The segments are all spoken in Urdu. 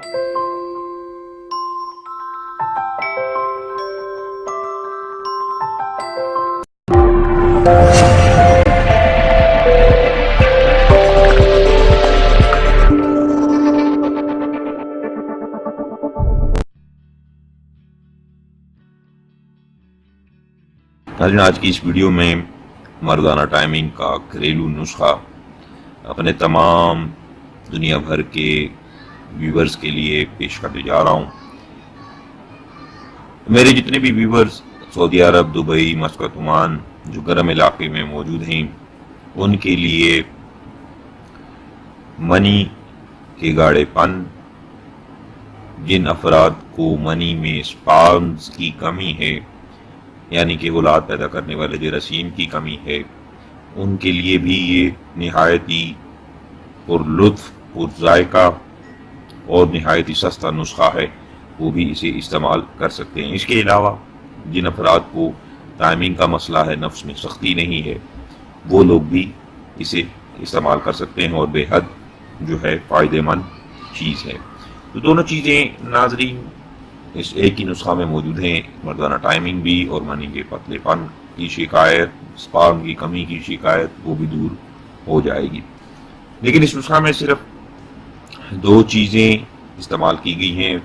ناظرین، آج کی اس ویڈیو میں مردانہ ٹائمنگ کا گھریلو نسخہ اپنے تمام دنیا بھر کے ویورز کے لیے پیش کرنے جا رہا ہوں۔ میرے جتنے بھی ویورز سعودی عرب، دبئی، مسقط، عمان جو گرم علاقے میں موجود ہیں، ان کے لیے منی کے گاڑے پن، جن افراد کو منی میں سپارمز کی کمی ہے، یعنی کہ اولاد پیدا کرنے والے جراثیم کی کمی ہے، ان کے لیے بھی یہ نہایت ہی پر لطف، پر ذائقہ اور نہایت ہی سستا نسخہ ہے، وہ بھی اسے استعمال کر سکتے ہیں۔ اس کے علاوہ جن افراد کو ٹائمنگ کا مسئلہ ہے، نفس میں سختی نہیں ہے، وہ لوگ بھی اسے استعمال کر سکتے ہیں اور بے حد جو ہے فائدہ مند چیز ہے۔ تو دونوں چیزیں ناظرین اس ایک ہی نسخہ میں موجود ہیں، مردانہ ٹائمنگ بھی اور منی کے پتلے پن کی شکایت، سپارم کی کمی کی شکایت، وہ بھی دور ہو جائے گی۔ لیکن اس نسخہ میں صرف دو چیزیں استعمال کی گئی ہیں،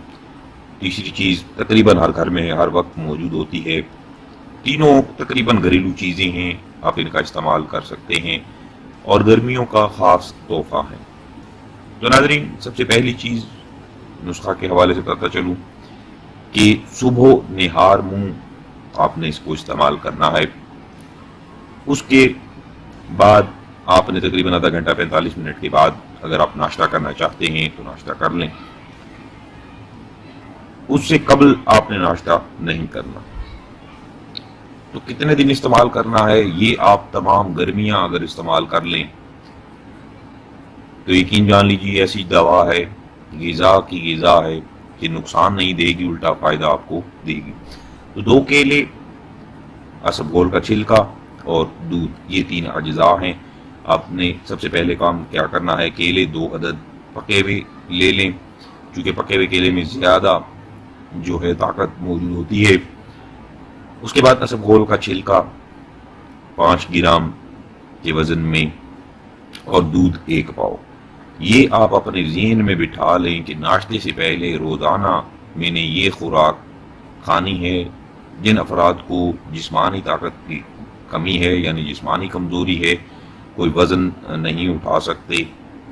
تیسری چیز تقریباً ہر گھر میں ہر وقت موجود ہوتی ہے۔ تینوں تقریباً گھریلو چیزیں ہیں، آپ ان کا استعمال کر سکتے ہیں اور گرمیوں کا خاص تحفہ ہے۔ تو ناظرین، سب سے پہلی چیز نسخہ کے حوالے سے بتاتا چلوں کہ صبح نہار منہ آپ نے اس کو استعمال کرنا ہے۔ اس کے بعد آپ نے تقریباً آدھا گھنٹہ 45 منٹ کے بعد اگر آپ ناشتہ کرنا چاہتے ہیں تو ناشتہ کر لیں۔ اس سے قبل آپ نے ناشتہ نہیں کرنا۔ تو کتنے دن استعمال کرنا ہے، یہ آپ تمام گرمیاں اگر استعمال کر لیں تو یقین جان لیجیے ایسی دوا ہے، غذا کی غذا ہے کہ نقصان نہیں دے گی، الٹا فائدہ آپ کو دے گی۔ تو 2 کیلے، اسبگول کا چھلکا اور دودھ، یہ 3 اجزاء ہیں۔ آپ نے سب سے پہلے کام کیا کرنا ہے، کیلے 2 عدد پکے ہوئے لے لیں، چونکہ پکے ہوئے کیلے میں زیادہ جو ہے طاقت موجود ہوتی ہے۔ اس کے بعد اسبگول کا چھلکا 5 گرام کے وزن میں اور دودھ 1 پاؤ۔ یہ آپ اپنے ذہن میں بٹھا لیں کہ ناشتے سے پہلے روزانہ میں نے یہ خوراک کھانی ہے۔ جن افراد کو جسمانی طاقت کی کمی ہے، یعنی جسمانی کمزوری ہے، کوئی وزن نہیں اٹھا سکتے،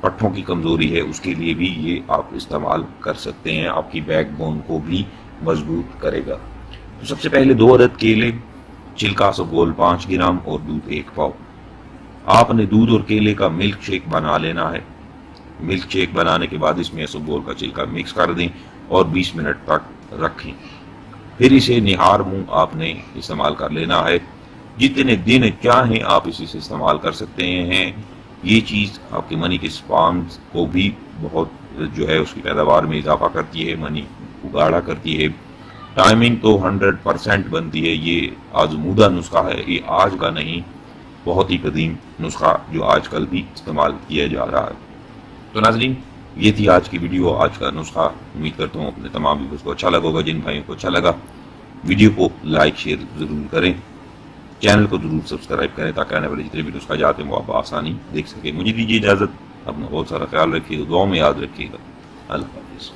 پٹھوں کی کمزوری ہے، اس کے لیے بھی یہ آپ استعمال کر سکتے ہیں، آپ کی بیک بون کو بھی مضبوط کرے گا۔ تو سب سے پہلے 2 عدد کیلے، چھلکا اسبگول 5 گرام اور دودھ 1 پاؤ۔ آپ نے دودھ اور کیلے کا ملک شیک بنا لینا ہے۔ ملک شیک بنانے کے بعد اس میں اسبگول کا چھلکا مکس کر دیں اور 20 منٹ تک رکھیں۔ پھر اسے نہار منہ آپ نے استعمال کر لینا ہے۔ جتنے دن چاہیں آپ اسے استعمال کر سکتے ہیں۔ یہ چیز آپ کے منی کے سپارمز کو بھی بہت جو ہے اس کی پیداوار میں اضافہ کرتی ہے، منی کو گاڑھا کرتی ہے۔ ٹائمنگ تو 100% بنتی ہے، یہ آزمودہ نسخہ ہے، یہ آج کا نہیں، بہت ہی قدیم نسخہ جو آج کل بھی استعمال کیا جا رہا ہے۔ تو ناظرین، یہ تھی آج کی ویڈیو، آج کا نسخہ۔ امید کرتا ہوں اپنے تمام ویڈیوز کو اچھا لگا ہوگا۔ جن بھائیوں کو اچھا لگا ویڈیو کو لائک شیئر ضرور کریں، چینل کو ضرور سبسکرائب کریں تاکہ آنے والے جتنے ویڈیوز کا جاتے ہیں وہ آپ آسانی دیکھ سکیں۔ مجھے دیجیے اجازت، اپنا بہت سارا خیال رکھیے گا، دعاؤں میں یاد رکھیے گا۔ اللہ حافظ۔